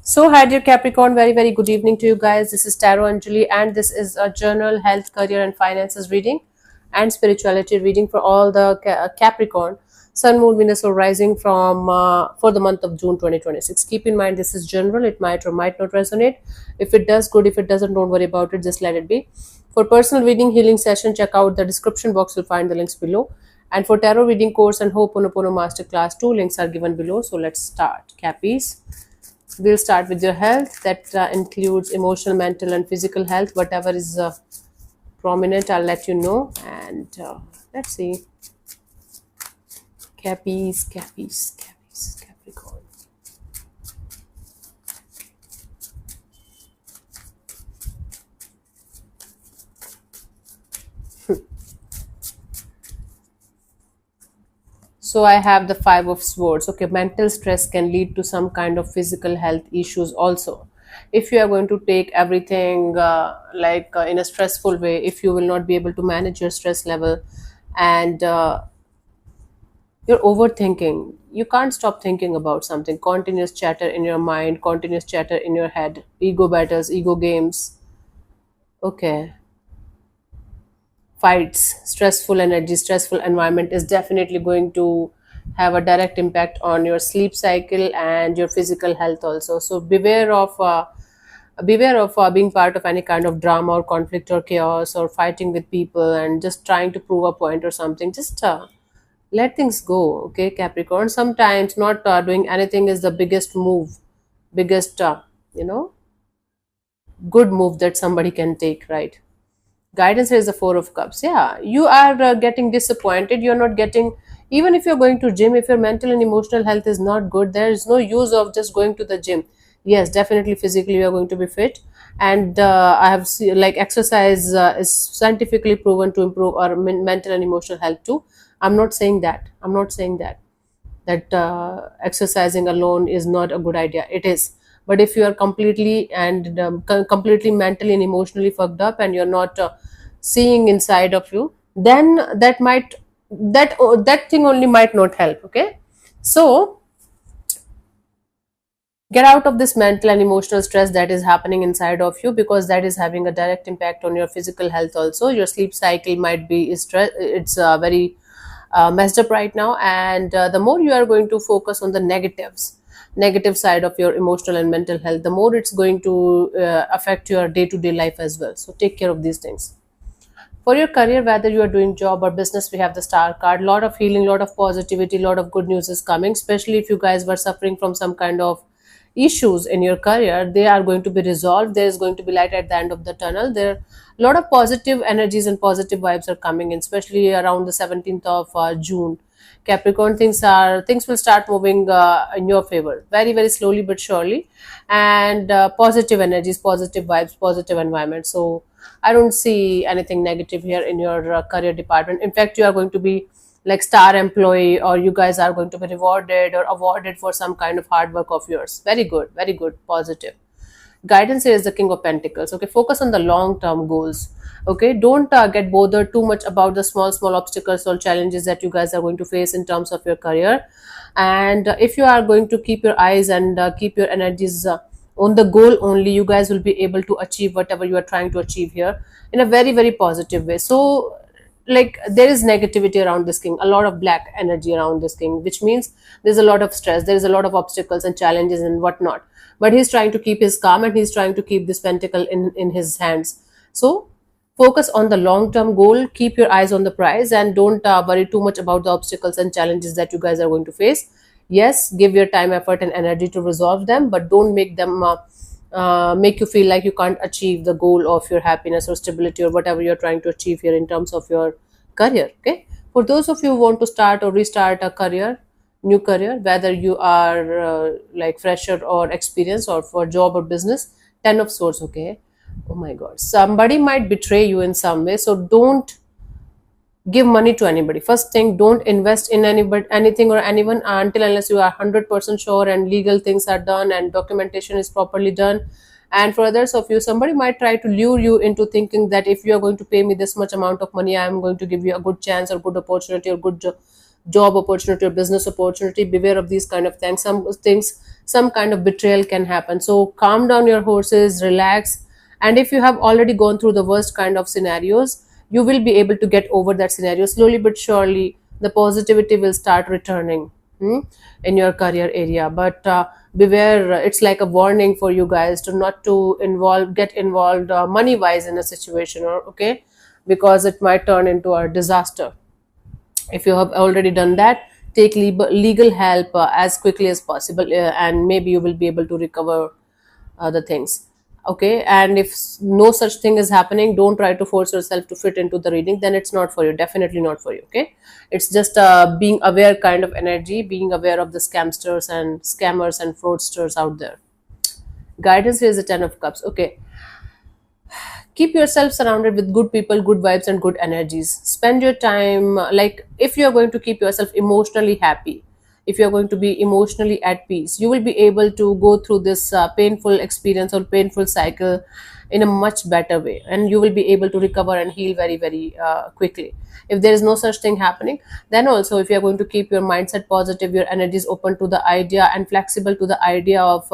So, hi dear Capricorn, very good evening to you guys. This is Tarot Anjali, and this is a journal, health, career, and finances reading and spirituality reading for all the Capricorn, Sun, Moon, Venus, or Rising from for the month of June 2026. Keep in mind this is general; it might or might not resonate. If it does, good. If it doesn't, don't worry about it. Just let it be. For personal reading, healing session, check out the description box. You'll find the links below. And for tarot reading course and Ho'oponopono Masterclass, two links are given below. So let's start. Cappies. We'll start with your health. That includes emotional, mental, and physical health. Whatever is prominent, I'll let you know. And let's see. Cappies, Capricorn. So I have the Five of Swords. Okay, mental stress can lead to some kind of physical health issues also. If you are going to take everything in a stressful way, if you will not be able to manage your stress level, and you're overthinking, you can't stop thinking about something. Continuous chatter in your mind, continuous chatter in your head, ego battles, ego games. Okay, fights, stressful energy, stressful environment is definitely going to have a direct impact on your sleep cycle and your physical health also. So beware of being part of any kind of drama or conflict or chaos or fighting with people and just trying to prove a point or something. Just let things go, okay, Capricorn. Sometimes not doing anything is the biggest move, biggest you know good move that somebody can take, right? Guidance is the Four of Cups. Yeah, you are getting disappointed. You're not getting, even if you're going to gym, if your mental and emotional health is not good, there is no use of just going to the gym. Yes, definitely physically you are going to be fit, and I have like exercise is scientifically proven to improve our mental and emotional health too. I'm not saying that exercising alone is not a good idea. It is. But if you are completely and completely mentally and emotionally fucked up, and you're not seeing inside of you, then that thing only might not help. Okay, so get out of this mental and emotional stress that is happening inside of you, because that is having a direct impact on your physical health also. Your sleep cycle might be stress, it's very messed up right now, and the more you are going to focus on the negative side of your emotional and mental health, the more it's going to affect your day-to-day life as well. So take care of these things. For your career, whether you are doing job or business, we have the star card. Lot of healing, lot of positivity, lot of good news is coming, especially if you guys were suffering from some kind of issues in your career. They are going to be resolved. There is going to be light at the end of the tunnel. There a lot of positive energies and positive vibes are coming in, especially around the 17th of June. Capricorn, things will start moving in your favor, very slowly but surely, and positive energies, positive vibes, positive environment. So I don't see anything negative here in your career department. In fact, you are going to be like star employee, or you guys are going to be rewarded or awarded for some kind of hard work of yours. Very good, positive. Guidance here is the King of Pentacles. Okay, focus on the long term goals. Okay, don't get bothered too much about the small obstacles or challenges that you guys are going to face in terms of your career. And if you are going to keep your eyes and keep your energies on the goal only, you guys will be able to achieve whatever you are trying to achieve here in a very positive way. So like there is negativity around this king, a lot of black energy around this king, which means there's a lot of stress, there's a lot of obstacles and challenges and whatnot. But he's trying to keep his calm, and he's trying to keep this pentacle in his hands. So focus on the long term goal, keep your eyes on the prize, and don't worry too much about the obstacles and challenges that you guys are going to face. Yes, give your time, effort, and energy to resolve them, but don't make them make you feel like you can't achieve the goal of your happiness or stability or whatever you're trying to achieve here in terms of your career. Okay, for those of you who want to start or restart a career, new career, whether you are like fresher or experienced, or for job or business, 10 of swords. Okay, oh my god, somebody might betray you in some way, so don't give money to anybody. First thing, don't invest in anybody, anything or anyone until unless you are 100% sure and legal things are done and documentation is properly done. And for others of you, somebody might try to lure you into thinking that if you are going to pay me this much amount of money, I am going to give you a good chance or good opportunity or good job opportunity or business opportunity, beware of these kind of things. Some kind of betrayal can happen. So calm down your horses, relax, and if you have already gone through the worst kind of scenarios, you will be able to get over that scenario. Slowly but surely the positivity will start returning, in your career area. But beware, it's like a warning for you guys to not to get involved money wise in a situation, or okay, because it might turn into a disaster. If you have already done that, take legal help as quickly as possible, and maybe you will be able to recover the things. Okay, and if no such thing is happening, don't try to force yourself to fit into the reading, then it's not for you, definitely not for you. Okay, it's just being aware kind of energy, being aware of the scamsters and scammers and fraudsters out there. Guidance here is the 10 of cups. Okay, keep yourself surrounded with good people, good vibes, and good energies. Spend your time, like if you are going to keep yourself emotionally happy, if you are going to be emotionally at peace, you will be able to go through this painful experience or painful cycle in a much better way, and you will be able to recover and heal very, very quickly. If there is no such thing happening, then also if you are going to keep your mindset positive, your energy is open to the idea and flexible to the idea of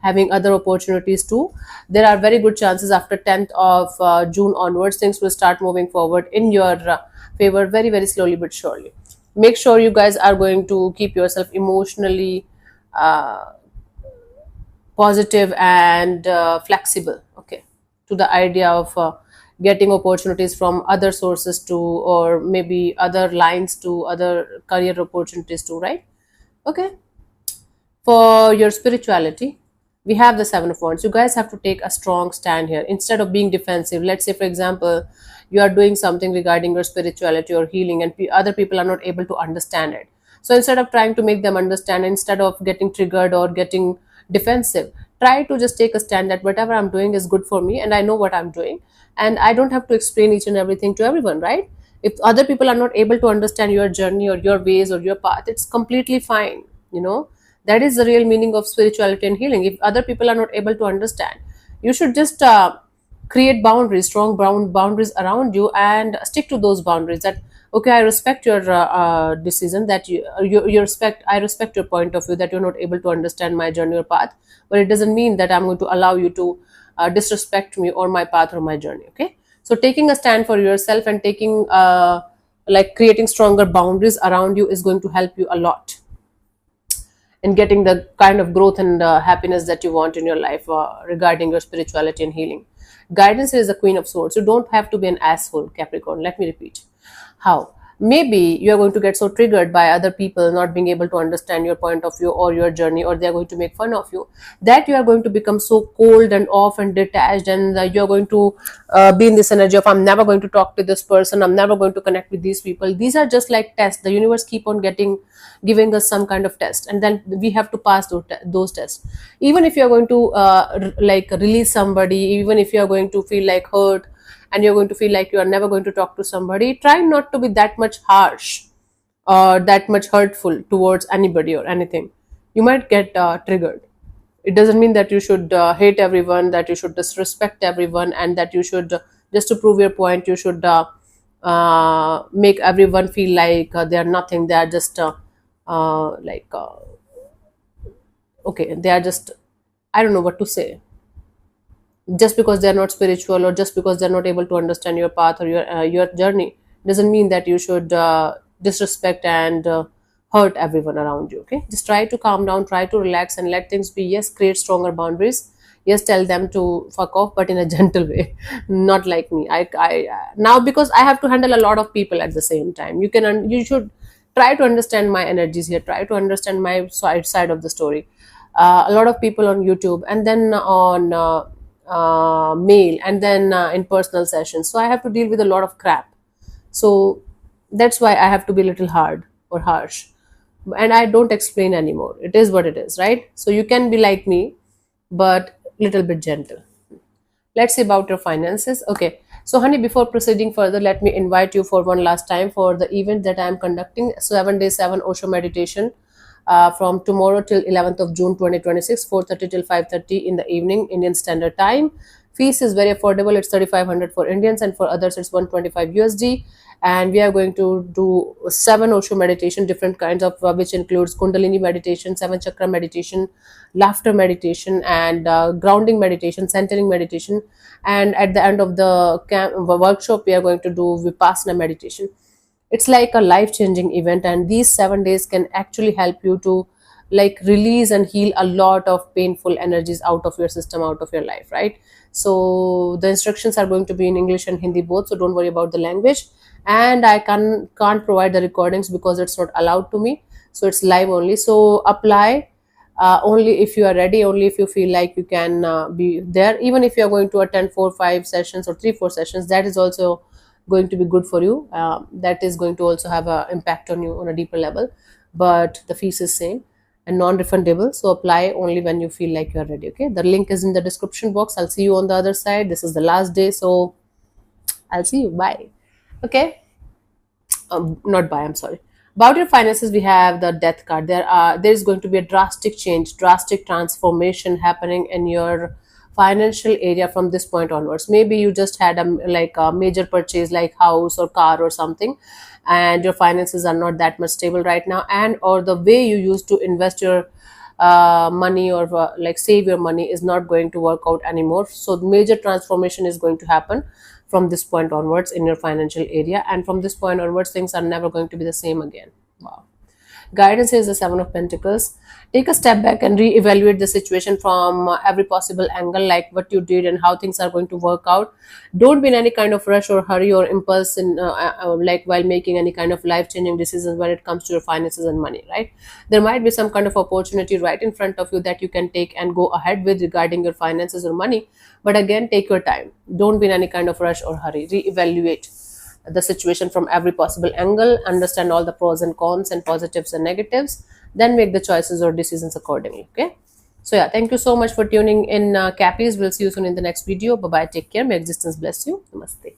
having other opportunities too, there are very good chances after 10th of June onwards, things will start moving forward in your favor, very, very slowly but surely. Make sure you guys are going to keep yourself emotionally uh, positive and flexible, okay, to the idea of getting opportunities from other sources too, or maybe other lines to other career opportunities too, right? Okay, for your spirituality, we have the 7 of wands. You guys have to take a strong stand here instead of being defensive. Let's say for example, you are doing something regarding your spirituality or healing, and other people are not able to understand it. So instead of trying to make them understand, instead of getting triggered or getting defensive, try to just take a stand that whatever I'm doing is good for me and I know what I'm doing, and I don't have to explain each and everything to everyone, right? If other people are not able to understand your journey or your ways or your path, it's completely fine, you know. That is the real meaning of spirituality and healing. If other people are not able to understand, you should just create boundaries, strong boundaries around you, and stick to those boundaries. That okay, I respect your decision, that you respect, I respect your point of view, that you're not able to understand my journey or path, but it doesn't mean that I'm going to allow you to disrespect me or my path or my journey. Okay, so taking a stand for yourself and taking like creating stronger boundaries around you is going to help you a lot in getting the kind of growth and happiness that you want in your life regarding your spirituality and healing. Guidance is the Queen of Swords. You don't have to be an asshole, Capricorn. Let me repeat. How? Maybe you are going to get so triggered by other people not being able to understand your point of view or your journey, or they are going to make fun of you, that you are going to become so cold and off and detached, and you are going to be in this energy of I'm never going to talk to this person, I'm never going to connect with these people. These are just like tests. The universe keep on giving us some kind of test, and then we have to pass those tests. Even if you are going to like release somebody, even if you are going to feel like hurt and you're going to feel like you are never going to talk to somebody, try not to be that much harsh or that much hurtful towards anybody or anything. You might get triggered. It doesn't mean that you should hate everyone, that you should disrespect everyone, and that you should just to prove your point, you should make everyone feel like they are nothing, they are just like okay, they are just, I don't know what to say, just because they're not spiritual or just because they're not able to understand your path or your journey doesn't mean that you should disrespect and hurt everyone around you. Okay, just try to calm down, try to relax and let things be. Yes, create stronger boundaries. Yes, tell them to fuck off, but in a gentle way. Not like me. I now, because I have to handle a lot of people at the same time, you should try to understand my energies here, try to understand my side of the story. A lot of people on YouTube, and then on mail, and then in personal sessions, so I have to deal with a lot of crap. So that's why I have to be a little hard or harsh, and I don't explain anymore. It is what it is, right? So you can be like me, but little bit gentle. Let's see about your finances. Okay, so honey, before proceeding further, let me invite you for one last time for the event that I am conducting, 7 day 7 Osho meditation, from tomorrow till 11th of June 2026, 4:30 till 5:30 in the evening, Indian Standard Time. Fees is very affordable. It's 3,500 for Indians, and for others it's 125 USD. And we are going to do 7 Osho meditation, different kinds of, which includes Kundalini meditation, 7 chakra meditation, laughter meditation, and grounding meditation, centering meditation. And at the end of the workshop, we are going to do Vipassana meditation. It's like a life changing event, and these 7 days can actually help you to like release and heal a lot of painful energies out of your system, out of your life, right? So the instructions are going to be in English and Hindi both, so don't worry about the language. And I can't provide the recordings because it's not allowed to me, so it's live only. So apply only if you are ready, only if you feel like you can be there. Even if you are going to attend 4 5 sessions or 3 4 sessions, that is also going to be good for you. That is going to also have an impact on you on a deeper level, but the fees is same and non-refundable. So apply only when you feel like you're ready. Okay, the link is in the description box. I'll see you on the other side. This is the last day, so I'll see you. Bye. Okay, not bye, I'm sorry. About your finances, we have the death card. There is going to be a drastic change, drastic transformation happening in your financial area from this point onwards. Maybe you just had a major purchase like house or car or something, and your finances are not that much stable right now, and or the way you used to invest your money or like save your money is not going to work out anymore. So major transformation is going to happen from this point onwards in your financial area, and from this point onwards things are never going to be the same again. Wow. Guidance is the 7 of Pentacles. Take a step back and re-evaluate the situation from every possible angle, like what you did and how things are going to work out. Don't be in any kind of rush or hurry or impulse in like while making any kind of life-changing decisions when it comes to your finances and money, right? There might be some kind of opportunity right in front of you that you can take and go ahead with regarding your finances or money, but again, take your time. Don't be in any kind of rush or hurry. Re-evaluate the situation from every possible angle, understand all the pros and cons and positives and negatives, then make the choices or decisions accordingly. Okay, so yeah, thank you so much for tuning in, Cappies. We'll see you soon in the next video. Bye bye, take care, may existence bless you. Namaste.